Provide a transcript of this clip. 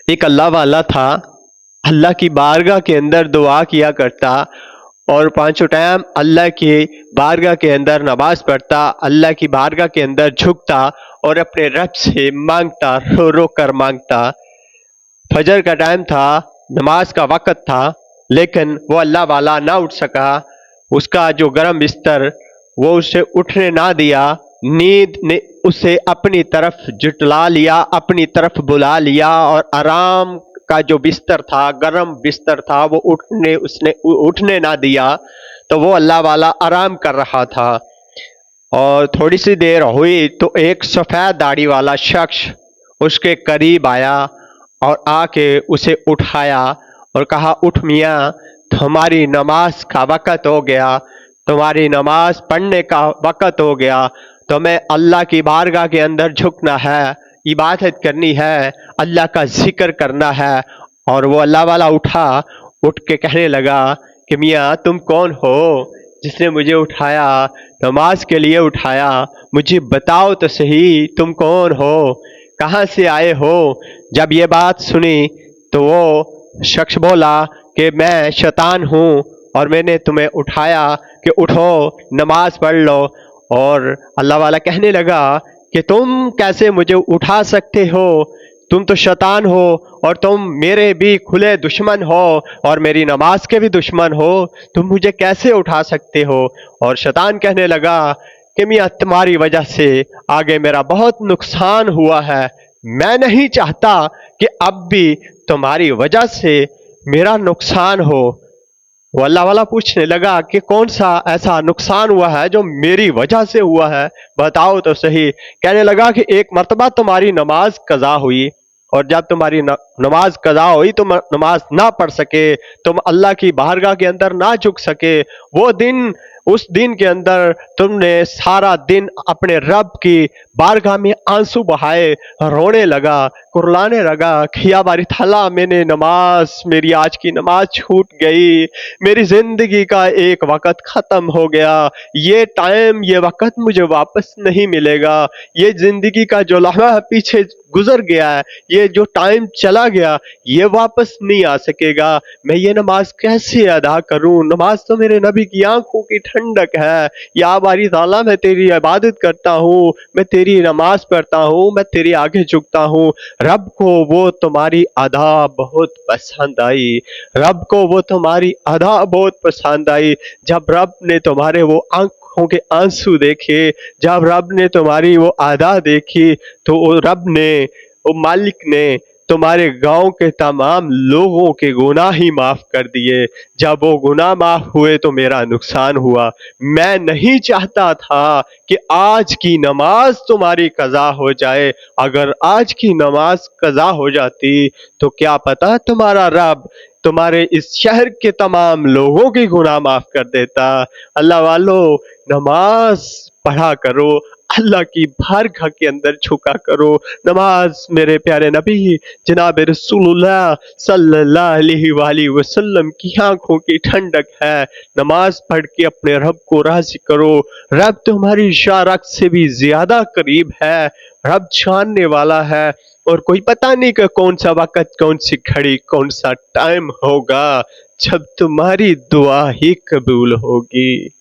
ایک اللہ والا تھا، اللہ کی بارگاہ کے اندر دعا کیا کرتا اور پانچوں ٹائم اللہ کی بارگاہ کے اندر نماز پڑھتا، اللہ کی بارگاہ کے اندر جھکتا اور اپنے رب سے مانگتا، رو رو کر مانگتا۔ فجر کا ٹائم تھا، نماز کا وقت تھا، لیکن وہ اللہ والا نہ اٹھ سکا۔ اس کا جو گرم بستر وہ اسے اٹھنے نہ دیا، نیند نے اسے اپنی طرف جٹلا لیا، اپنی طرف بلا لیا، اور آرام کا جو بستر تھا، گرم بستر تھا، وہ اس نے اٹھنے نہ دیا۔ تو وہ اللہ والا آرام کر رہا تھا، اور تھوڑی سی دیر ہوئی تو ایک سفید داڑھی والا شخص اس کے قریب آیا اور آ کے اسے اٹھایا اور کہا، اٹھ میاں، تمہاری نماز کا وقت ہو گیا، تمہاری نماز پڑھنے کا وقت ہو گیا، تمہیں اللہ کی بارگاہ کے اندر جھکنا ہے، عبادت کرنی ہے، اللہ کا ذکر کرنا ہے۔ اور وہ اللہ والا اٹھ کے کہنے لگا کہ میاں تم کون ہو جس نے مجھے اٹھایا، نماز کے لیے اٹھایا؟ مجھے بتاؤ تو صحیح، تم کون ہو، کہاں سے آئے ہو؟ جب یہ بات سنی تو وہ شخص بولا کہ میں شیطان ہوں اور میں نے تمہیں اٹھایا کہ اٹھو نماز پڑھ لو۔ اور اللہ والا کہنے لگا کہ تم کیسے مجھے اٹھا سکتے ہو؟ تم تو شیطان ہو اور تم میرے بھی کھلے دشمن ہو اور میری نماز کے بھی دشمن ہو، تم مجھے کیسے اٹھا سکتے ہو؟ اور شیطان کہنے لگا کہ میاں تمہاری وجہ سے آگے میرا بہت نقصان ہوا ہے، میں نہیں چاہتا کہ اب بھی تمہاری وجہ سے میرا نقصان ہو۔ وہ اللہ والا پوچھنے لگا کہ کون سا ایسا نقصان ہوا ہے جو میری وجہ سے ہوا ہے، بتاؤ تو صحیح۔ کہنے لگا کہ ایک مرتبہ تمہاری نماز قضا ہوئی، اور جب تمہاری نماز قضا ہوئی تم نماز نہ پڑھ سکے، تم اللہ کی بارگاہ کے اندر نہ جھک سکے۔ اس دن کے اندر تم نے سارا دن اپنے رب کی بارگاہ میں آنسو بہائے، رونے لگا، کرلانے لگا کہ یا باری تعالیٰ میری آج کی نماز چھوٹ گئی، میری زندگی کا ایک وقت ختم ہو گیا، یہ ٹائم، یہ وقت مجھے واپس نہیں ملے گا، یہ زندگی کا جو لمحہ پیچھے گزر گیا ہے، یہ جو ٹائم چلا گیا، یہ واپس نہیں آ سکے گا، میں یہ نماز کیسے ادا کروں؟ نماز تو میرے نبی کی آنکھوں کی ٹھنڈک ہے، یا باری تعالیٰ میں تیری عبادت کرتا ہوں، میں تیری نماز پڑھتا ہوں، میں تیری آگے جھکتا ہوں۔ رب کو وہ تمہاری ادا بہت پسند آئی، رب کو وہ تمہاری ادا بہت پسند آئی۔ جب رب نے تمہارے وہ آنکھوں کے آنسو دیکھے، جب رب نے تمہاری وہ ادا دیکھی، تو وہ مالک نے تمہارے گاؤں کے تمام لوگوں کے گناہ ہی معاف کر دیے۔ جب وہ گناہ معاف ہوئے تو میرا نقصان ہوا۔ میں نہیں چاہتا تھا کہ آج کی نماز تمہاری قضا ہو جائے، اگر آج کی نماز قضا ہو جاتی تو کیا پتا تمہارا رب تمہارے اس شہر کے تمام لوگوں کی گناہ معاف کر دیتا۔ اللہ والو، نماز پڑھا کرو، اللہ کی بارگاہ کے اندر جھکا کرو۔ نماز میرے پیارے نبی جناب رسول اللہ صلی اللہ علیہ وآلہ وسلم کی آنکھوں کی ٹھنڈک ہے۔ نماز پڑھ کے اپنے رب کو راضی کرو، رب تمہاری شارک سے بھی زیادہ قریب ہے، رب جاننے والا ہے، اور کوئی پتہ نہیں کہ کون سا وقت، کون سی گھڑی، کون سا ٹائم ہوگا جب تمہاری دعا ہی قبول ہوگی۔